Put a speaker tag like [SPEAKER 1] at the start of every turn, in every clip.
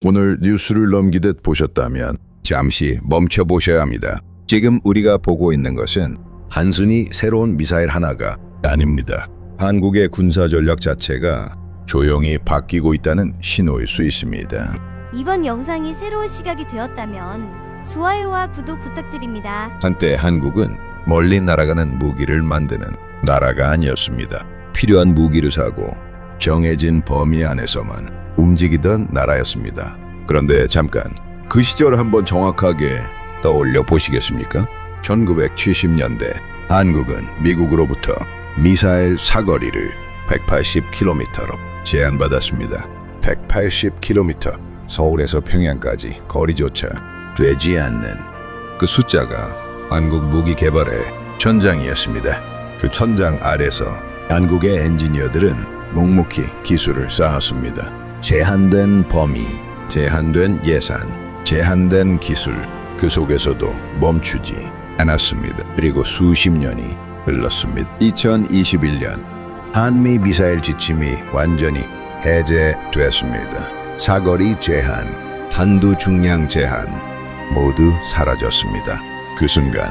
[SPEAKER 1] 오늘 뉴스를 넘기듯 보셨다면 잠시 멈춰 보셔야 합니다. 지금 우리가 보고 있는 것은 단순히 새로운 미사일 하나가 아닙니다. 한국의 군사 전략 자체가 조용히 바뀌고 있다는 신호일 수 있습니다.
[SPEAKER 2] 이번 영상이 새로운 시각이 되었다면 좋아요와 구독 부탁드립니다.
[SPEAKER 1] 한때 한국은 멀리 날아가는 무기를 만드는 나라가 아니었습니다. 필요한 무기를 사고 정해진 범위 안에서만 움직이던 나라였습니다. 그런데 잠깐 그 시절을 한번 정확하게 떠올려 보시겠습니까? 1970년대 한국은 미국으로부터 미사일 사거리를 180km로 제한받았습니다. 180km, 서울에서 평양까지 거리조차 되지 않는 그 숫자가 한국 무기 개발의 천장이었습니다. 그 천장 아래서 한국의 엔지니어들은 묵묵히 기술을 쌓았습니다. 제한된 범위, 제한된 예산, 제한된 기술, 그 속에서도 멈추지 않았습니다. 그리고 수십 년이 흘렀습니다. 2021년 한미 미사일 지침이 완전히 해제됐습니다. 사거리 제한, 탄두 중량 제한 모두 사라졌습니다. 그 순간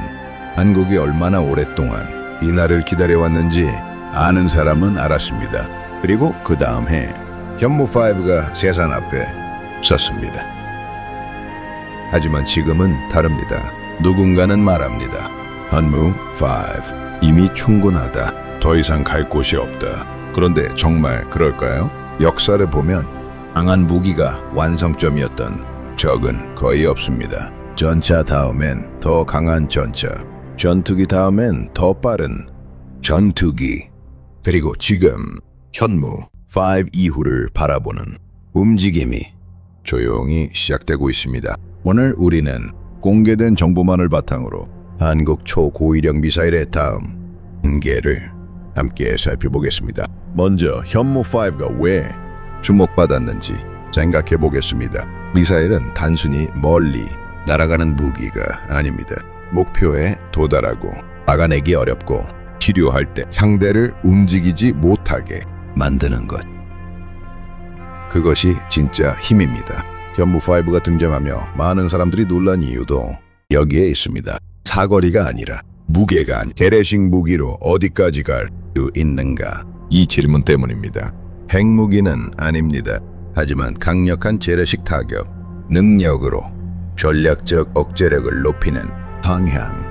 [SPEAKER 1] 한국이 얼마나 오랫동안 이 날을 기다려왔는지 아는 사람은 알았습니다. 그리고 그 다음 해 현무5가 세상 앞에 섰습니다. 하지만 지금은 다릅니다. 누군가는 말합니다. 현무5 이미 충분하다. 더 이상 갈 곳이 없다. 그런데 정말 그럴까요? 역사를 보면 강한 무기가 완성점이었던 적은 거의 없습니다. 전차 다음엔 더 강한 전차, 전투기 다음엔 더 빠른 전투기, 그리고 지금 현무5 이후를 바라보는 움직임이 조용히 시작되고 있습니다. 오늘 우리는 공개된 정보만을 바탕으로 한국 초고위력 미사일의 다음 단계를 함께 살펴보겠습니다. 먼저 현무5가 왜 주목받았는지 생각해 보겠습니다. 미사일은 단순히 멀리 날아가는 무기가 아닙니다. 목표에 도달하고 막아내기 어렵고 치료할 때 상대를 움직이지 못하게 만드는 것. 그것이 진짜 힘입니다. 현무5가 등장하며 많은 사람들이 놀란 이유도 여기에 있습니다. 사거리가 아니라 무게가 아닌 재래식 무기로 어디까지 갈 수 있는가? 이 질문 때문입니다. 핵무기는 아닙니다. 하지만 강력한 재래식 타격, 능력으로 전략적 억제력을 높이는 방향.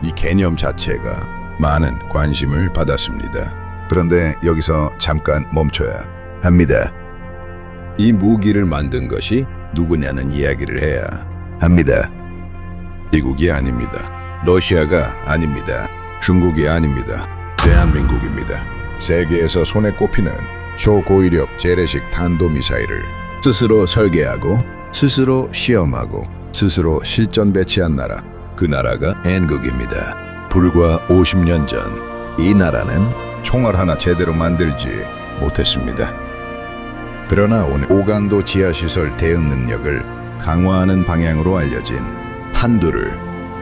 [SPEAKER 1] 이 개념 자체가 많은 관심을 받았습니다. 그런데 여기서 잠깐 멈춰야 합니다. 이 무기를 만든 것이 누구냐는 이야기를 해야 합니다. 미국이 아닙니다. 러시아가 아닙니다. 중국이 아닙니다. 대한민국입니다. 세계에서 손에 꼽히는 초고위력 재래식 탄도미사일을 스스로 설계하고 스스로 시험하고 스스로 실전 배치한 나라, 그 나라가 한국입니다. 불과 50년 전 이 나라는 총알 하나 제대로 만들지 못했습니다. 그러나 오늘 오강도 지하시설 대응 능력을 강화하는 방향으로 알려진 탄두를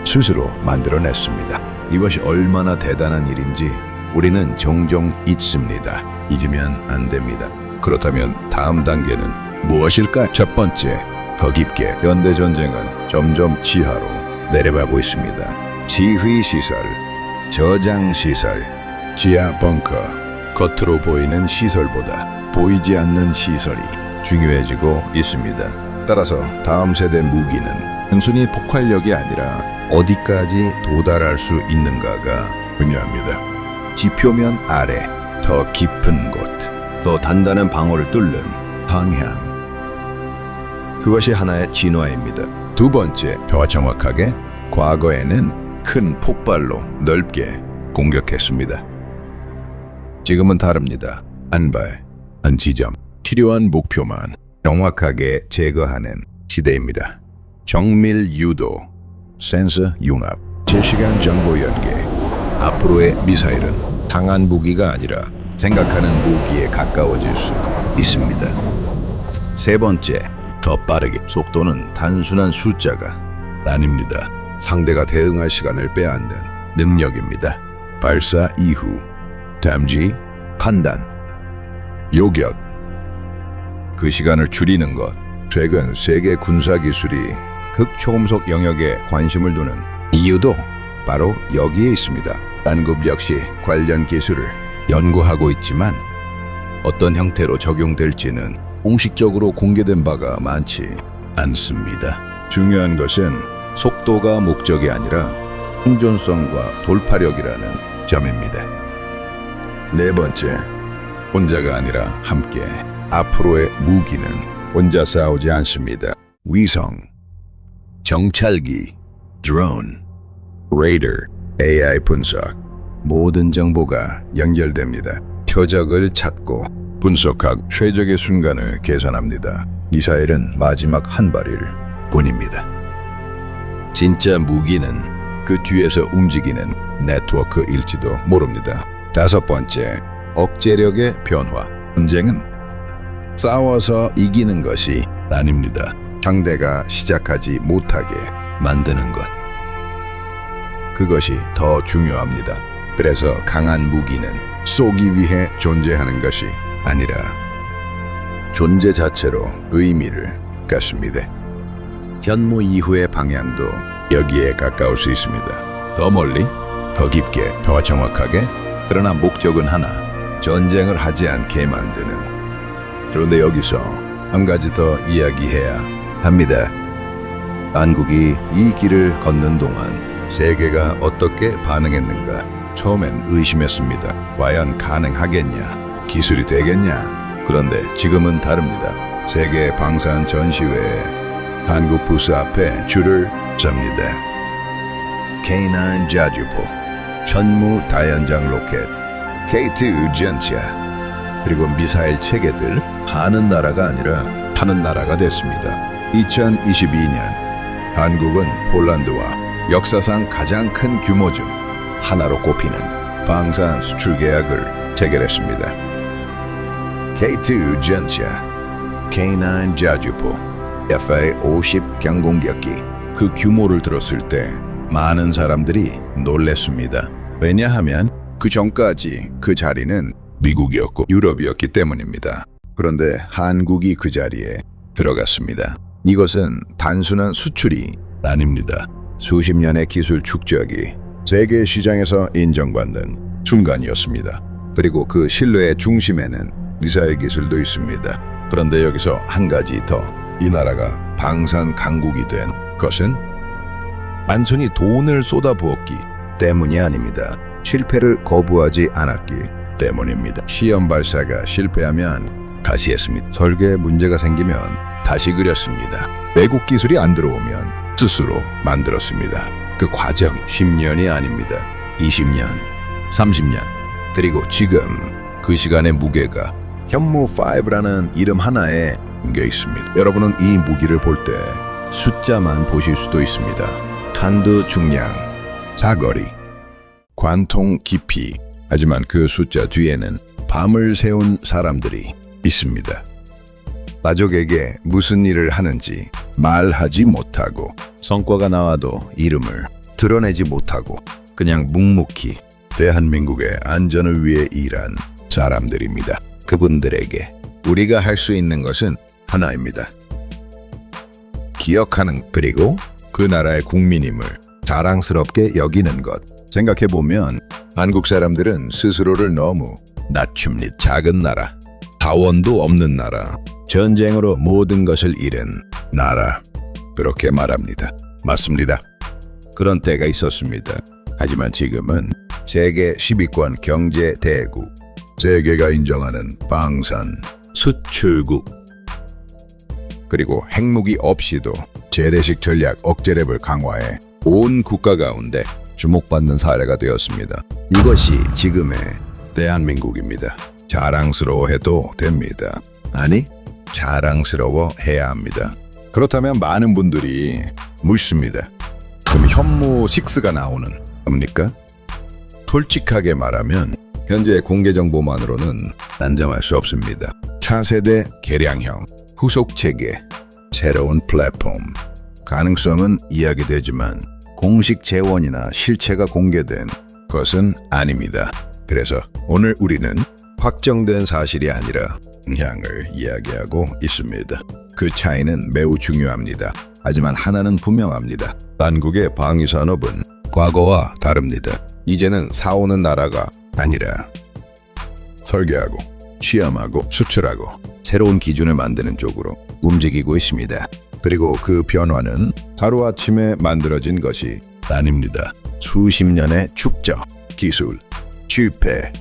[SPEAKER 1] 스스로 만들어냈습니다. 이것이 얼마나 대단한 일인지 우리는 종종 잊습니다. 잊으면 안 됩니다. 그렇다면 다음 단계는 무엇일까요? 첫 번째, 더 깊게 현대전쟁은 점점 지하로 내려가고 있습니다. 지휘시설, 저장시설, 지하 벙커, 겉으로 보이는 시설보다 보이지 않는 시설이 중요해지고 있습니다. 따라서 다음 세대 무기는 단순히 폭발력이 아니라 어디까지 도달할 수 있는가가 중요합니다. 지표면 아래, 더 깊은 곳, 더 단단한 방어를 뚫는 방향. 그것이 하나의 진화입니다. 두 번째, 더 정확하게 과거에는 큰 폭발로 넓게 공격했습니다. 지금은 다릅니다. 한 발, 한 지점, 필요한 목표만 정확하게 제거하는 시대입니다. 정밀 유도, 센서 융합, 실시간 정보 연계. 앞으로의 미사일은 강한 무기가 아니라 생각하는 무기에 가까워질 수 있습니다. 세 번째, 더 빠르게. 속도는 단순한 숫자가 아닙니다. 상대가 대응할 시간을 빼앗는 능력입니다. 발사 이후 탐지, 판단, 요격, 그 시간을 줄이는 것. 최근 세계 군사 기술이 극초음속 영역에 관심을 두는 이유도 바로 여기에 있습니다. 한국 역시 관련 기술을 연구하고 있지만 어떤 형태로 적용될지는 공식적으로 공개된 바가 많지 않습니다. 중요한 것은 속도가 목적이 아니라 생존성과 돌파력이라는 점입니다. 네 번째, 혼자가 아니라 함께. 앞으로의 무기는 혼자 싸우지 않습니다. 위성, 정찰기, 드론, 레이더, AI 분석, 모든 정보가 연결됩니다. 표적을 찾고 분석하고 최적의 순간을 계산합니다. 미사일은 마지막 한 발일 뿐입니다. 진짜 무기는 그 뒤에서 움직이는 네트워크일지도 모릅니다. 다섯 번째, 억제력의 변화. 전쟁은 싸워서 이기는 것이 아닙니다. 상대가 시작하지 못하게 만드는 것. 그것이 더 중요합니다. 그래서 강한 무기는 쏘기 위해 존재하는 것이 아니라 존재 자체로 의미를 갖습니다. 현무 이후의 방향도 여기에 가까울 수 있습니다. 더 멀리, 더 깊게, 더 정확하게. 그러나 목적은 하나, 전쟁을 하지 않게 만드는. 그런데 여기서 한 가지 더 이야기해야 합니다. 한국이 이 길을 걷는 동안 세계가 어떻게 반응했는가? 처음엔 의심했습니다. 과연 가능하겠냐? 기술이 되겠냐? 그런데 지금은 다릅니다. 세계 방산 전시회에 한국 부스 앞에 줄을 섭니다. K9 자주포, 천무 다연장 로켓, K2 전차, 그리고 미사일 체계들. 하는 나라가 아니라 하는 나라가 됐습니다. 2022년 한국은 폴란드와 역사상 가장 큰 규모 중 하나로 꼽히는 방산 수출 계약을 체결했습니다. K2 전차, K9 자주포, FA-50 경공격기. 그 규모를 들었을 때 많은 사람들이 놀랬습니다. 왜냐하면 그 전까지 그 자리는 미국이었고 유럽이었기 때문입니다. 그런데 한국이 그 자리에 들어갔습니다. 이것은 단순한 수출이 아닙니다. 수십 년의 기술 축적이 세계 시장에서 인정받는 순간이었습니다. 그리고 그 신뢰의 중심에는 미사일 기술도 있습니다. 그런데 여기서 한 가지 더, 이 나라가 방산 강국이 된 것은 단순히 돈을 쏟아부었기 때문이 아닙니다. 실패를 거부하지 않았기 때문입니다. 시험 발사가 실패하면 다시 했습니다. 설계에 문제가 생기면 다시 그렸습니다. 외국 기술이 안 들어오면 스스로 만들었습니다. 그 과정 10년이 아닙니다. 20년, 30년, 그리고 지금 그 시간의 무게가 현무5라는 이름 하나에 담겨 있습니다. 여러분은 이 무기를 볼 때 숫자만 보실 수도 있습니다. 탄두 중량, 사거리, 관통 깊이. 하지만 그 숫자 뒤에는 밤을 새운 사람들이 있습니다. 가족에게 무슨 일을 하는지 말하지 못하고, 성과가 나와도 이름을 드러내지 못하고 그냥 묵묵히 대한민국의 안전을 위해 일한 사람들입니다. 그분들에게 우리가 할 수 있는 것은 하나입니다. 기억하는, 그리고 그 나라의 국민임을 자랑스럽게 여기는 것. 생각해보면 한국 사람들은 스스로를 너무 낮춥니다. 작은 나라, 자원도 없는 나라, 전쟁으로 모든 것을 잃은 나라, 그렇게 말합니다. 맞습니다. 그런 때가 있었습니다. 하지만 지금은 세계 10위권 경제 대국, 세계가 인정하는 방산 수출국, 그리고 핵무기 없이도 재래식 전략 억제력을 강화해 온 국가 가운데 주목받는 사례가 되었습니다. 이것이 지금의 대한민국입니다. 자랑스러워해도 됩니다. 아니, 자랑스러워해야 합니다. 그렇다면 많은 분들이 묻습니다. 그럼 현무6가 나오는 겁니까? 솔직하게 말하면 현재 공개 정보만으로는 단정할 수 없습니다. 차세대 개량형, 후속 체계, 새로운 플랫폼, 가능성은 이야기되지만 공식 재원이나 실체가 공개된 것은 아닙니다. 그래서 오늘 우리는 확정된 사실이 아니라 향을 이야기하고 있습니다. 그 차이는 매우 중요합니다. 하지만 하나는 분명합니다. 한국의 방위 산업은 과거와 다릅니다. 이제는 사오는 나라가 아니라 설계하고 시험하고 수출하고 새로운 기준을 만드는 쪽으로 움직이고 있습니다. 그리고 그 변화는 하루아침에 만들어진 것이 아닙니다. 수십 년의 축적, 기술, 실패,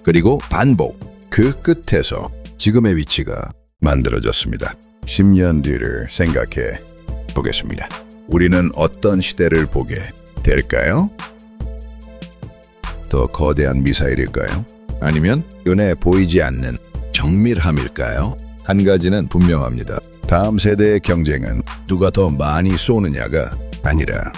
[SPEAKER 1] 그리고 반복, 그 끝에서 지금의 위치가 만들어졌습니다. 10년 뒤를 생각해 보겠습니다. 우리는 어떤 시대를 보게 될까요? 더 거대한 미사일일까요? 아니면 눈에 보이지 않는 정밀함일까요? 한 가지는 분명합니다. 다음 세대의 경쟁은 누가 더 많이 쏘느냐가 아니라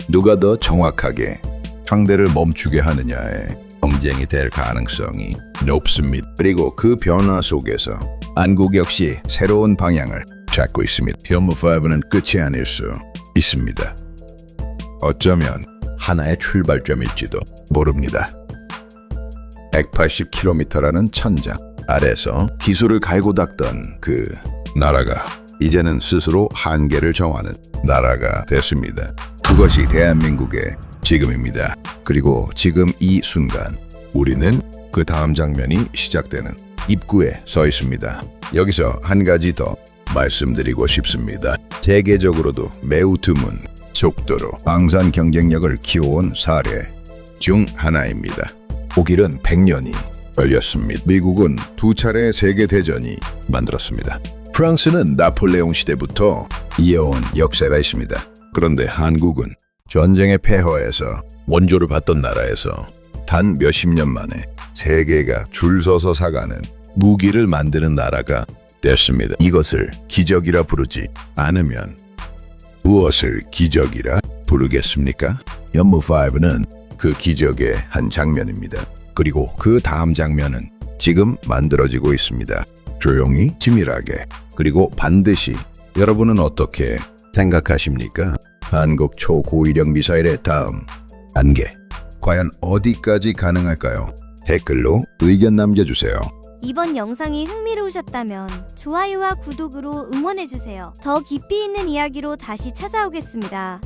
[SPEAKER 1] 누가 더 정확하게 상대를 멈추게 하느냐의 경쟁이 될 가능성이 높습니다. 그리고 그 변화 속에서 한국 역시 새로운 방향을 찾고 있습니다. 현무5는 끝이 아닐 수 있습니다. 어쩌면 하나의 출발점일지도 모릅니다. 180km라는 천장 아래서 기술을 갈고 닦던 그 나라가 이제는 스스로 한계를 정하는 나라가 됐습니다. 그것이 대한민국의 지금입니다. 그리고 지금 이 순간 우리는 그 다음 장면이 시작되는 입구에 서 있습니다. 여기서 한 가지 더 말씀드리고 싶습니다. 세계적으로도 매우 드문 속도로 방산 경쟁력을 키워온 사례 중 하나입니다. 독일은 100년이 걸렸습니다. 미국은 2차례 세계대전이 만들었습니다. 프랑스는 나폴레옹 시대부터 이어온 역사가 있습니다. 그런데 한국은 전쟁의 폐허에서 원조를 받던 나라에서 단 몇십 년 만에 세계가 줄 서서 사가는 무기를 만드는 나라가 됐습니다. 이것을 기적이라 부르지 않으면 무엇을 기적이라 부르겠습니까? 현무5는 그 기적의 한 장면입니다. 그리고 그 다음 장면은 지금 만들어지고 있습니다. 조용히 치밀하게 그리고 반드시. 여러분은 어떻게 생각하십니까? 한국 초고위력 미사일의 다음 단계 과연 어디까지 가능할까요? 댓글로 의견 남겨주세요.
[SPEAKER 2] 이번 영상이 흥미로우셨다면 좋아요와 구독으로 응원해주세요. 더 깊이 있는 이야기로 다시 찾아오겠습니다.